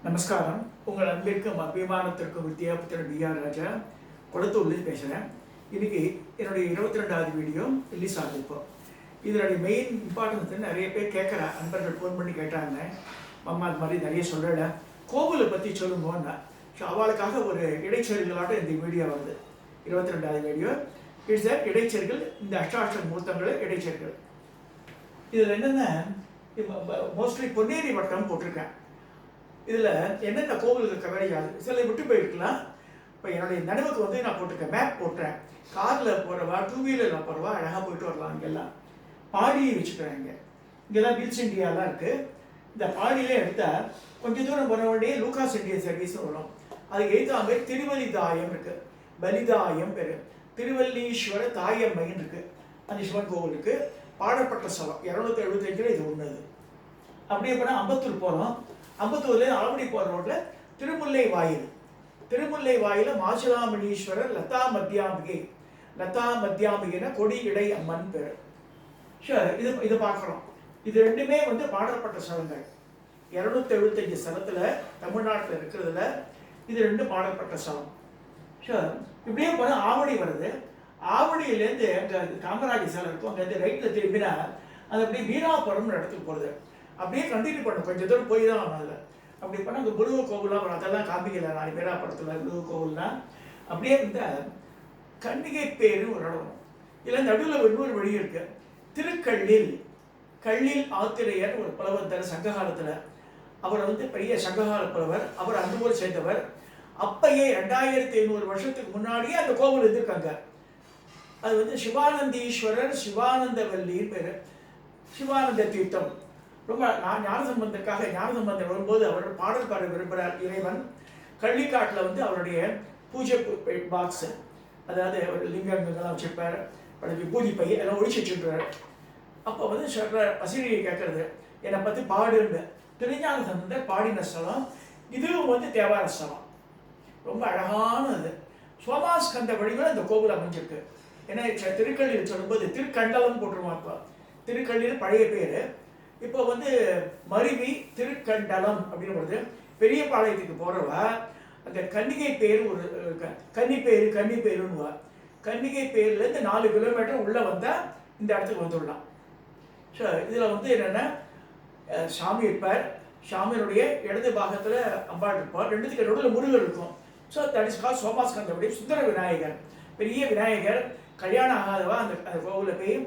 நமஸ்காரம். உங்கள் அன்பிற்கும் அபிமானத்திற்கும் வித்தியாபத்திர பிஆர் ராஜா குளத்தூர்லேருந்து பேசுகிறேன். இன்றைக்கி என்னுடைய 22வது வீடியோ ரிலீஸ் ஆகுது. இப்போ இதனுடைய மெயின் இம்பார்ட்டன்ஸ் நிறைய பேர் கேட்குற அன்பர்கள் ஃபோன் பண்ணி கேட்டாங்க, அம்மா அது மாதிரி நிறைய சொல்லலை, கோவிலை பற்றி சொல்லுங்கோன்னா. ஸோ அவளுக்காக ஒரு இடைச்செருகளாட்ட இந்த வீடியோ வருது. 22வது வீடியோ இட்ஸ் இடைச்செருகள். இந்த அஷ்டாஷ்ட மூர்த்தங்கள் இடைச்செருகள். இதில் என்னென்ன மோஸ்ட்லி பொன்னேரி வட்டம் போட்டிருக்கேன். இதில் என்னென்ன கோவிலுக்கு கிடையாது, சில விட்டு போயிருக்கலாம். இப்போ என்னுடைய நினைவுக்கு வந்து நான் போட்டிருக்கேன், மேப் போட்டுறேன். காரில் போகிறவா, டூ வீலரில் போகிறவா அழகாக போயிட்டு வரலாம். இங்கெல்லாம் பாடியை வச்சுக்கிறேன். இங்கெல்லாம் வீல்ஸ் இண்டியாலாம் இருக்குது. இந்த பாடியிலே எடுத்தால் கொஞ்சம் தூரம் போன வேண்டிய லூகாஸ் இண்டியா சர்வீஸ்னு வரும். அதுக்கு எழுத்தாங்க திருவல்லிதாயம் இருக்குது, பலிதாயம் பேர். திருவல்லீஸ்வர தாயம்மைன்னு இருக்குது. அந்த சிவன் கோவில் இருக்குது. பாடப்பட்ட ஸ்தலம் 275 இது ஒன்று. அப்படியே போனால் அம்பத்தூர் போகிறோம். அம்பத்தூர்லேருந்து ஆவடி போகிற ரோட்டில் திருமுல்லை வாயில். திருமுல்லை வாயில் மாசிலாமணீஸ்வரர் லதா மத்தியாம்பிகை. லதா மத்தியாம்பிகைன்னா கொடி இடை அம்மன் பேர். ஷர் இது பார்க்குறோம். இது ரெண்டுமே வந்து பாடப்பட்ட ஸ்தலங்கள். 275 ஸ்தலத்தில் தமிழ்நாட்டில் இருக்கிறதுல இது ரெண்டும் பாடப்பட்ட ஸ்தலம். ஷர் இப்படியே போனால் ஆவடி வருது. ஆவடியிலேருந்து அங்கே காமராஜ் சிலை இருக்கும். அங்கேருந்து ரைட்டில் திரும்பினா அது அப்படியே வீராபுரம்னு இடத்துக்கு போகிறது. அப்படியே கண்டினியூ பண்ணணும், கொஞ்சம் தூரம் போய் தான் ஆகணும். அதில் அப்படி பண்ணால் அங்கே முருக கோவிலாம் வரும். அதெல்லாம் காமிக்கல நான் வீராபுரத்தில் முருக கோவில்லாம். அப்படியே இருந்தால் கன்னிகை பேரு ஒரு இடம் வரும். இதில் நடுவில் இன்னொரு வழி இருக்குது. திருக்கள்ளில் கள்ளில் ஆத்திரையர் ஒரு புலவர் சங்ககாலத்தில். அவர் வந்து பெரிய சங்ககால புலவர். அவர் அந்த ஊரை சேர்ந்தவர். அப்பயே 2500 வருஷத்துக்கு முன்னாடியே அந்த கோவில் இருந்திருக்காங்க. அது வந்து சிவானந்தீஸ்வரர் சிவானந்தவல்லின்னு பேர். சிவானந்த தீர்த்தம். ரொம்ப ஞானசம்பந்தருக்காக ஞானசம்பந்தர் வரும்போது அவர் பாடல் பாட விரும்புகிறார் இறைவன். கள்ளிக்காட்டில் வந்து அவருடைய பூஜை பாக்ஸு, அதாவது அவர் லிங்கங்கள்லாம் வச்சுருப்பார், அவருடைய பூஜை பை எல்லாம் ஒழிச்சு வச்சுருப்பார். அப்போ வந்து சொல்கிற பசிரியை கேட்குறது, என்னை பற்றி பாடுன்னு. திருஞானசம்பந்தர் பாடின ஸ்தலம். இதுவும் வந்து தேவார ஸ்தலம். ரொம்ப அழகானது. சோமாஸ்கந்த வடிவில் இந்த கோவில் அமைஞ்சிருக்கு. ஏன்னா திருக்கள்ளியில் சொல்லும்போது திருக்கண்டலம் போட்டுருவான். இப்போ திருக்கள்ளியில் பழைய பேர். இப்போ வந்து மருவி திருக்கண்டலம் அப்படின்னு வருது. பெரிய பாளையத்துக்கு போகிறவா அந்த கன்னிகை பேர் ஒரு கன்னி பேருன்னுவா. கன்னிகை பேர்லேருந்து 4 கிலோமீட்டர் உள்ளே வந்தால் இந்த இடத்துக்கு வந்துடலாம். ஸோ இதில் வந்து என்னென்னா சாமி இருப்பார். சாமியினுடைய இடது பாகத்தில் அம்பாள் இருப்பார். ரெண்டுத்துக்கு நடுவில் முருகர் இருக்கும். ஸோ தட் இஸ் கால் சோமாஸ்கந்தபடி சுந்தர விநாயகர். பெரிய விநாயகர். கல்யாணம் ஆகாதவா அந்த கோவிலில் போய்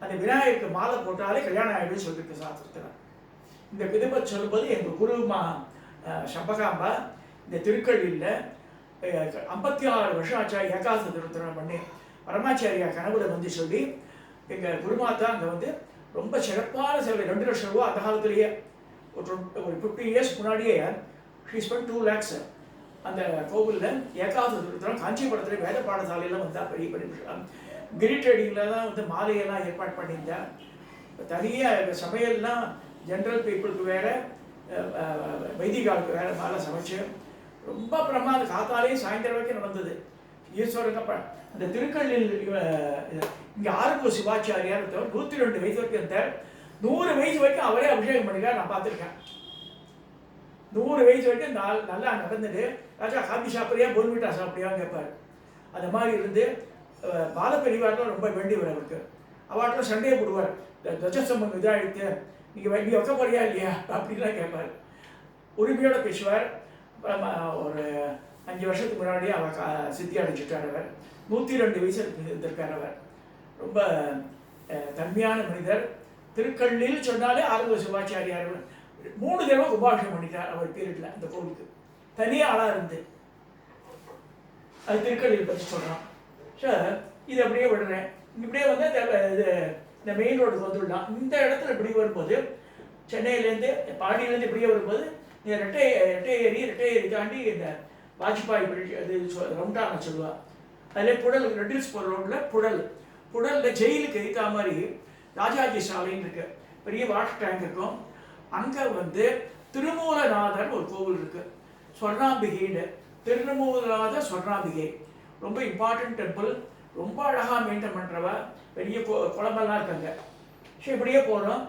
அந்த விநாயகருக்கு மாலை போட்டாலே கல்யாணம் ஆகிடுன்னு சொல்லியிருக்கு சாஸ்திரத்தில். இந்த விதப்பை சொல்லும்போது எங்கள் குருமா சம்பகாம்பா இந்த திருக்கள்ளியில் 56 வருஷம் ஆச்சா ஏகாச திருத்தரம் பண்ணி பரமாச்சாரியா கனவுல வந்து சொல்லி எங்கள் குருமாதா அங்கே வந்து ரொம்ப சிறப்பான சேவை. 2 லட்சம் ரூபா அந்த காலத்திலேயே ஒரு 50 இயர்ஸ் முன்னாடியே ஷீ ஸ்பெண்ட் 2 lakhs அந்த கோவிலில் ஏகாச திருத்தரம். காஞ்சிபுரத்தில் வேத பாடசாலையெல்லாம் வந்தால் பெரிய பெரிய கிரி ட்ரேடிங்கில் தான் வந்து மாலையெல்லாம் ஏற்பாடு பண்ணியிருந்தேன். தனியாக சமையல்லாம் ஜென்ரல் பீப்புளுக்கு வேறு, வைதிகாவுக்கு வேறு மாலை சமைச்சு ரொம்ப பிரமாத காத்தாலேயும் சாயந்தரம் வரைக்கும் நடந்தது. ஈஸ்வரங்க அந்த திருக்கள்ளில் இங்கே ஆறுகோ சிவாச்சாரியார் 102 வயசு வரைக்கும் இருந்தார். 100 வயசு வரைக்கும் அவரே அபிஷேகம் பண்ணிருக்கார். நான் பார்த்துருக்கேன். 100 வயசு வரைக்கும் நல்லா நடந்தது. ராஜா காபி சாப்பிட்றியா போன்விட்டா சாப்பிட்றியான்னு கேட்பார். அந்த மாதிரி இருந்து பாலப்பெரிவாரெலாம் ரொம்ப வேண்டியவர் அவருக்கு. அவாட்டெலாம் சண்டையை போடுவார். துவஜஸ்தம்பம் இதாகிடுத்து, நீங்கள் வைக்க போறியா இல்லையா அப்படின்லாம் கேட்பார். உரிமையோடு பேசுவார். ஒரு 5 வருஷத்துக்கு முன்னாடியே அவர் சித்தி அடைஞ்சிட்டார். அவர் 102 வயசு இருந்திருக்கார். அவர் ரொம்ப தன்மையான மனிதர். திருக்கள்ளில் சொன்னாலே ஆறுமுக சிவாச்சாரியார் 3 தடவை கும்பாபிஷேகம் பண்ணிட்டார் அவர் பீரியடில். அந்த கோவிலுக்கு தனியாக ஆளாக இருந்து அது திருக்கள்ளியில் பற்றி சொல்கிறான். சார் இது அப்படியே விடுறேன். இப்படியே வந்து இந்த மெயின் ரோடுக்கு வந்துடலாம். இந்த இடத்துல இப்படி வரும்போது சென்னையிலேருந்து பாடியிலேருந்து இப்படியே வரும்போது இந்த ரெட்டை ஏரி தாண்டி இந்த வாஜ்பாய் பிரிட்ஜ் அது ரவுண்டான சொல்லுவாள். அதில் புழல் ரெட்டில்ஸ் போகிற ரோட்டில் புழலில் ஜெயிலுக்கு எதிர்த்த மாதிரி ராஜாஜி சாலைன்னு இருக்கு. பெரிய வாட்டர் டேங்க் இருக்கும். அங்கே வந்து திருமூலநாதன் ஒரு கோவில் இருக்குது. ஸ்வர்ணாம்பிகைன்னு திருமூலநாத ஸ்வர்ணாம்பிகை ரொம்ப இம்பார்ட்டன்ட் டெம்பிள். ரொம்ப அழகாக மெயின்டைன் பண்ணுறவ. பெரிய குளமெல்லாம் இருக்காங்க. ஸோ இப்படியே போகிறோம்.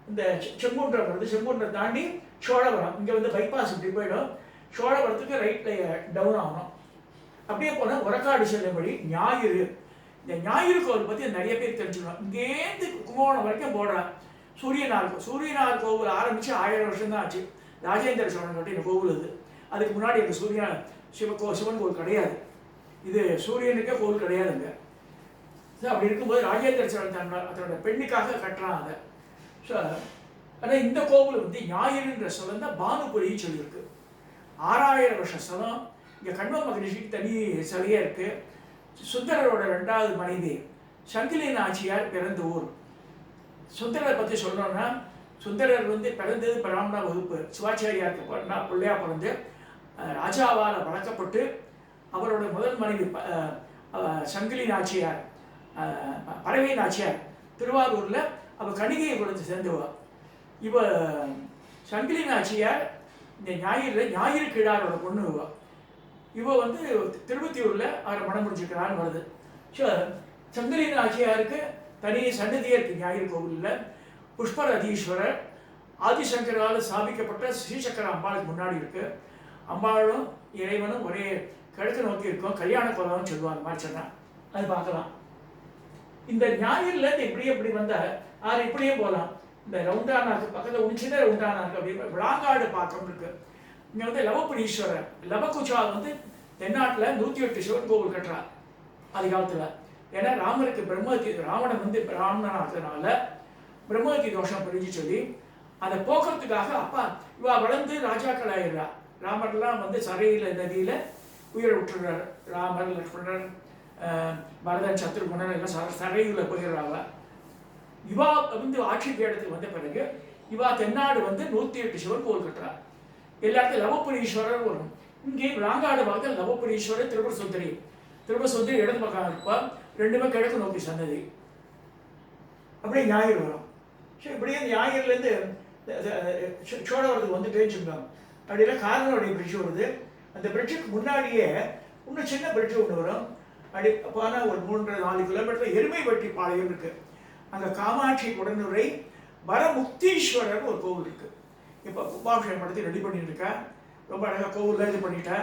இந்த செங்குன்றம் வருது. செங்குன்றம் தாண்டி சோழவரம் இங்கே வந்து பைபாஸ் இப்படி போயிடும், சோழவரத்துக்கு ரைட்டில் டவுன் ஆகணும். அப்படியே போனால் உரக்காடு செல்லும் வழி ஞாயிறு. இந்த ஞாயிறு கோவில் பற்றி நிறைய பேர் தெரிஞ்சுக்கணும். இங்கேருந்து கும்பகோணம் வரைக்கும் போடுறான் சூரியனார் கோவில் ஆரம்பித்து 1000 வருஷம் தான் ஆச்சு. ராஜேந்திர சோழன் கட்டின கோவில் இது. அதுக்கு முன்னாடி அந்த சிவன் கோவில் கிடையாது. இது சூரியனுக்கே கோவில் கிடையாதுங்க. ஸோ அப்படி இருக்கும்போது ராஜேந்திர சோழன் அதனோட பெண்ணுக்காக கட்டுறான் அதை. ஸோ ஆனால் இந்த கோவில் வந்து ஞாயிறுன்ற சொல்லம் தான் பானுபுரின்னு சொல்லியிருக்கு. 6000 வருஷ ஸ்தலம். இங்கே கண்வ மகரிஷிக்கு தனி சிலையாக இருக்குது. சுந்தரரோட 2வது மனைவி சங்கிலி நாச்சியார் பிறந்த ஊர். சுந்தரரை பற்றி சொல்லணும்னா, சுந்தரர் வந்து பிறந்தது பிராமண வகுப்பு. சிவாச்சாரியாருக்கு பிள்ளையா பிறந்து ராஜாவால் வளர்க்கப்பட்டு அவரோட முதல் மனைவி சங்கிலி நாச்சியார், பறவை நாச்சியார் திருவாரூரில் அவள் கணிகையை கொடுத்து சேர்ந்துவா. இவ சங்கிலி நாச்சியார் இந்த ஞாயிறு கிழாரோட பொண்ணு. இவ வந்து திருவத்தியூரில் அவரை மனம் முடிச்சுக்கிறான்னு வருது. ஸோ சங்கிலி நாச்சியாருக்கு தனி சன்னதியே இருக்குது ஞாயிறு கோவிலில். புஷ்பரதீஸ்வரர் ஆதிசங்கரால் ஸ்தாபிக்கப்பட்ட ஸ்ரீசக்கர அம்பாளுக்கு முன்னாடி இருக்குது. அம்பாளும் இறைவனும் ஒரே கிழக்கு நோக்கி இருக்கும். கல்யாண கோலம்னு சொல்லுவாங்க மாதிரி சொன்னால் அது பார்க்கலாம். இந்த ஞாயிறுலேருந்து இப்படி வந்தால் இப்படியே போகலாம். இந்த ரவுண்டானாருக்கு பக்கத்தில் சின்ன ரவுண்டானாருக்கு அப்படி விளாங்காடு பார்க்கம் இருக்குது. இங்கே வந்து லவபுரீஸ்வரர் லவகுச்சா வந்து தென்னாட்டில் 108 சிவன் கோவில் கட்டுறார் அது காலத்தில். ஏன்னா ராமருக்கு ராவணன் வந்து பிராமணனாகிறதுனால பிரம்மஹத்தி தோஷம் பிரிஞ்சு சொல்லி அதை போக்குறதுக்காக அப்பா இவா வளர்ந்து ராஜாக்கள் ஆயிடுறா. ராமர்லாம் வந்து சரையில் நதியில் உயிரை விட்டுறார். ராமர், லக்ஷ்மணன், பரதன், சத்ருகுணன் எல்லாம் சரையில் போயிடுறாங்க. இவா வந்து ஆட்சி பீடத்துக்கு வந்த பிறகு இவா தென்னாடு வந்து 108 சிவன் கோவில் கட்டுறார். எல்லாத்தையும் லவபுரீஸ்வரர் வரும். இங்கே ராங்காடு பக்கத்தில் லவபுரீஸ்வரர், திருபசுந்தரி இடது பக்கம் இருப்பா. ரெண்டுமே கிழக்கு நோக்கி சன்னதி. அப்படியே ஞாயிறு வரும். ஸோ இப்படியே ஞாயிறுலேருந்து சோழவரத்துக்கு வந்து பேச்சுருக்காங்க. அப்படின்னா காரணோடைய பிரிட்ஜ் வருது. அந்த பிரிட்ஜுக்கு முன்னாடியே இன்னும் சின்ன பிரிட்ஜு ஒன்று வரும். அப்படி போனால் ஒரு 3-4 கிலோமீட்டர் எருமை வெட்டி பாளையம் இருக்குது. அங்கே காமாட்சி உடனுரை வரமுக்தீஸ்வரர் ஒரு கோவில் இருக்குது. இப்போ கும்பாபிஷேகம் படுத்தி ரெடி பண்ணிட்டு இருக்கா. ரொம்ப அழகாக கோவிலில் இது பண்ணிட்டா.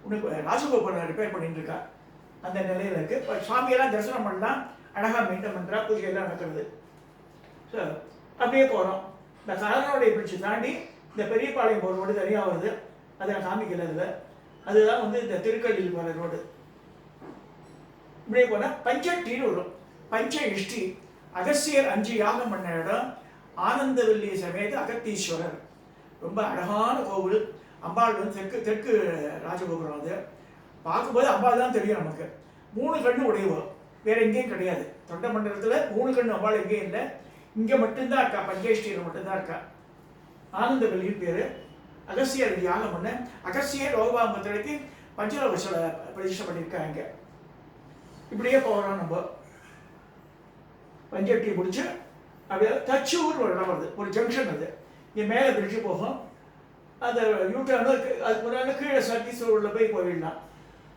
உனக்கு ராஜகோபுரம் ரிப்பேர் பண்ணிட்டு இருக்கா. அந்த நிலையில் இருக்குது. இப்போ சுவாமியெல்லாம் தரிசனம் பண்ணலாம், அழகாக மெயின்டைன் பண்ணுறா, பூஜையெல்லாம் நடக்கிறது. ஸோ அப்படியே போகிறோம். இந்த காரணோடைய பிரிட்ஜு தாண்டி இந்த பெரியபாளையம் போகிற ரோடு தனியாக வருது. அதை நான் காமிக்கல அதில். அதுதான் வந்து இந்த திருக்கல்லில் வர ரோடு. இப்படியே போனால் பஞ்சட்டின்னு வரும். பஞ்ச இஷ்டி அகஸ்தியர் 5 யாகம் பண்ண இடம். ஆனந்தவல்லி சமேத அகத்தீஸ்வரர் ரொம்ப அழகான கோவில். அம்பாள் வந்து தெற்கு ராஜகோபுரம். அது பார்க்கும்போது அம்பாள் தான் தெரியும் நமக்கு. 3 கண்ணு உடையவோம், வேற எங்கேயும் கிடையாது. தொண்ட மண்டலத்தில் 3 கண்ணு அம்பாள் எங்கேயும் இல்லை. இங்கே மட்டும்தான் இருக்கா, பஞ்சேஷ்டியில் மட்டும்தான் இருக்கா. ஆனந்தவல்லின்னு பேர். அகஸ்தியர் யாகம் பண்ண அகஸ்தியர் ரோகபாம்பத்திரைக்கு பஞ்சலோக பிரதிஷ்டை பண்ணியிருக்காங்க. இப்படியே போகிறோம் நம்ம. பஞ்சட்டி முடிச்சு அப்படியே தச்சூர் ஒரு இடம் வருது, ஒரு ஜங்ஷன். அது இங்கே மேலே பிரிட்ஜு போகும். அந்த யூட்டர்னு அதுக்கு முன்னாடி கீழே சத்தீஸ்வரில் போயிடலாம்.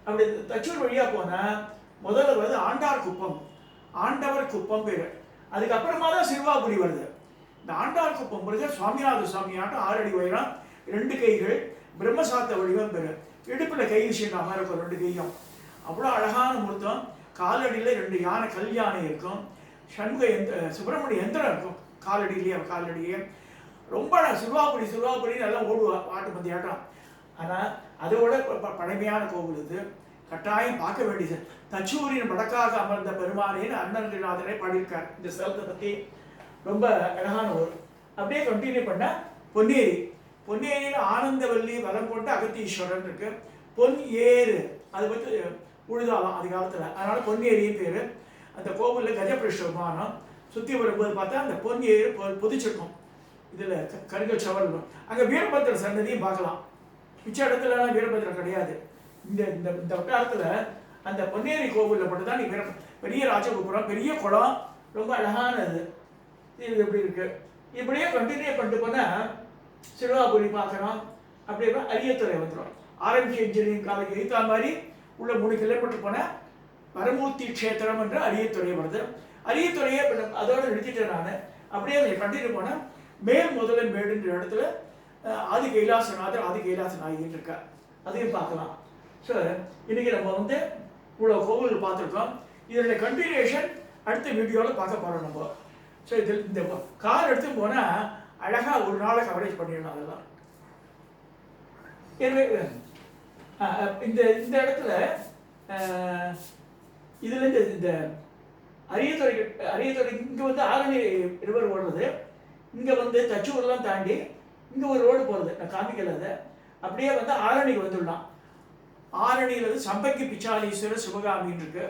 அப்படி தச்சூர் வழியாக போனால் முதல்ல வருது ஆண்டார் குப்பம். ஆண்டவர் குப்பம் பேர். அதுக்கப்புறமா தான் சிறுவாபுரி வருது. இந்த ஆண்டார் குப்பம் பிறகு சுவாமிநாத சுவாமியாட்டம் 6 அடி உயரம், 2 கைகள், பிரம்மசாத்த வடிவம் பேர். இடுப்பில் கை விஷயம் மாதிரி இருக்கும் 2 கையும். அவ்வளோ அழகான மூர்த்தம். காலடியில் 2 யானை, கல் யானை இருக்கும். சண்முக சுப்பிரமணிய யந்திரம் இருக்கும் காலடியே. ரொம்ப சிறுவாபுரி நல்லா ஓடுவா ஆட்டு மந்தியாட்டம். ஆனால் அதோட பழமையான கோவில் இது. கட்டாயம் பார்க்க வேண்டியது. தச்சூரின் வடக்காக அமர்ந்த பெருமானேன்னு அண்ணன்நாதரை பாடியிருக்கார். இந்த ஸ்தலத்தை பற்றி ரொம்ப அழகான ஊர். அப்படியே கண்டினியூ பண்ணால் பொன்னேரியில் ஆனந்தவல்லி வலம் கொண்ட அகத்தீஸ்வரன் இருக்கு. பொன் ஏறு அது பற்றி உழுதாலாம் அது காலத்தில். அதனால பொன்னேரின்னு பேர். அந்த கோவிலில் கஜபிரஷ்ட விமானம் சுற்றி வரும்போது பார்த்தா அந்த பொன் ஏறு பொதிச்சிருக்கும். இதில் கருங்கல் சவல். அங்கே வீரபத்திர சன்னதியும் பார்க்கலாம். மிச்ச இடத்துலலாம் வீரபத்திரம் கிடையாது. இந்த இந்த வட்டாரத்தில் அந்த பொன்னேரி கோவிலில் மட்டும்தான் நீ பெரிய ராஜகோபுரம், பெரிய குளம், ரொம்ப அழகானது. இது எப்படி இருக்கு. இப்படியே கண்டினியூ பண்ணிட்டு போனால் சிறுவாபுரி பார்க்குறோம். அப்படியே அரியத்துறை வந்துடும். ஆரம்பிச்ச இன்ஜினியரிங் காலேஜ் எழுத்தா மாதிரி உள்ள 3 கிலோமீட்டர் போனால் வரமூர்த்தி க்ஷேத்திரம் என்ற அரியத்துறை வருது. அரியத்துறையே அதோட நிறுத்திட்டேன் நான். அப்படியே கண்டினியூ போனால் மேல் முதல மேடுன்ற இடத்துல ஆதி கைலாசநாதர் ஆதி கைலாசநாயகின்னு இருக்கா, அதையும் பார்க்கலாம். ஸோ இன்றைக்கி நம்ம வந்து இவ்வளோ கோவில் பார்த்துருக்கோம். இதனுடைய கண்டினியூஷன் அடுத்த வீடியோவில் பார்க்க போகிறோம் நம்ம. ஸோ இதில் இந்த கார் எடுத்து போனால் அழகாக ஒரு நாளை கவரேஜ் பண்ணிடலாம். அதெல்லாம் எனவே இந்த இந்த இடத்துல இதுலேருந்து இந்த அரியத்துறை இங்கே வந்து ஆரணி ரிவர் ஓடுறது, இங்கே வந்து தச்சூர்லாம் தாண்டி இங்கே ஒரு ரோடு போகிறது, நான் காமிக்கல அதை. அப்படியே வந்து ஆரணிக்கு வந்துடலாம். ஆரணியில் வந்து சம்பங்கி பிச்சாலீஸ்வரர் சிவகாமின்னு இருக்கு,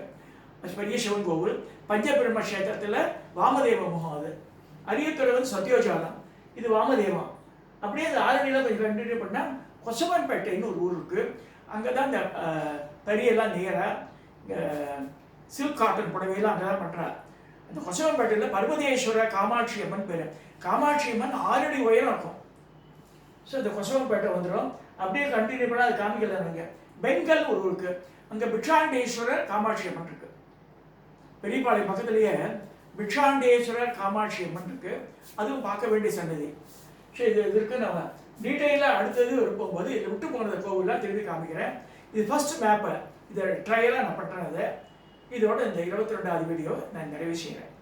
பெரிய சிவன் கோவில். பஞ்சபிரம்ம கஷேத்திரத்தில் வாமதேவ முகம். அது அரியத்துறை வந்து சத்யோஜாலம், இது வாமதேவம். அப்படியே அந்த ஆரணியில் கொஞ்சம் கண்டினியூ பண்ணால் கொசவன்பேட்டைன்னு ஒரு ஊர் இருக்குது. அங்கே தான் இந்த தறியெல்லாம் நேராக சில்க் காட்டன் புடவையெல்லாம் அங்கே தான் பண்ணுறார். அந்த கொசவன்பேட்டையில் பர்வதேஸ்வர காமாட்சி அம்மன் பேர். காமாட்சி அம்மன் 6 அடி உயரம் இருக்கும். ஸோ இந்த கொசவன்பேட்டை வந்துடும். அப்படியே கண்டினியூ பண்ணால் அது காமிக்கல. அங்கே பெங்கல் ஒரு இருக்குது, அங்கே பிட்சாண்டேஸ்வரர் காமாட்சி அம்மன் இருக்குது. பெரியபாளையம் பக்கத்துலேயே பிட்சாண்டேஸ்வரர் காமாட்சி அம்மன் இருக்குது, அதுவும் பார்க்க வேண்டிய சன்னதி. ஸோ இது இருக்குது. நம்ம டீட்டெயிலாக அடுத்தது இருக்கும்போது இதை விட்டு போனது கோவிலாம் திரும்பி காமிக்கிறேன். இது ஃபர்ஸ்ட் மேப்பை, இதை ட்ரையலாக நான் பண்ணுறேன். அதை இதோட இந்த 22வது வீடியோ நான் நிறைவு செய்கிறேன்.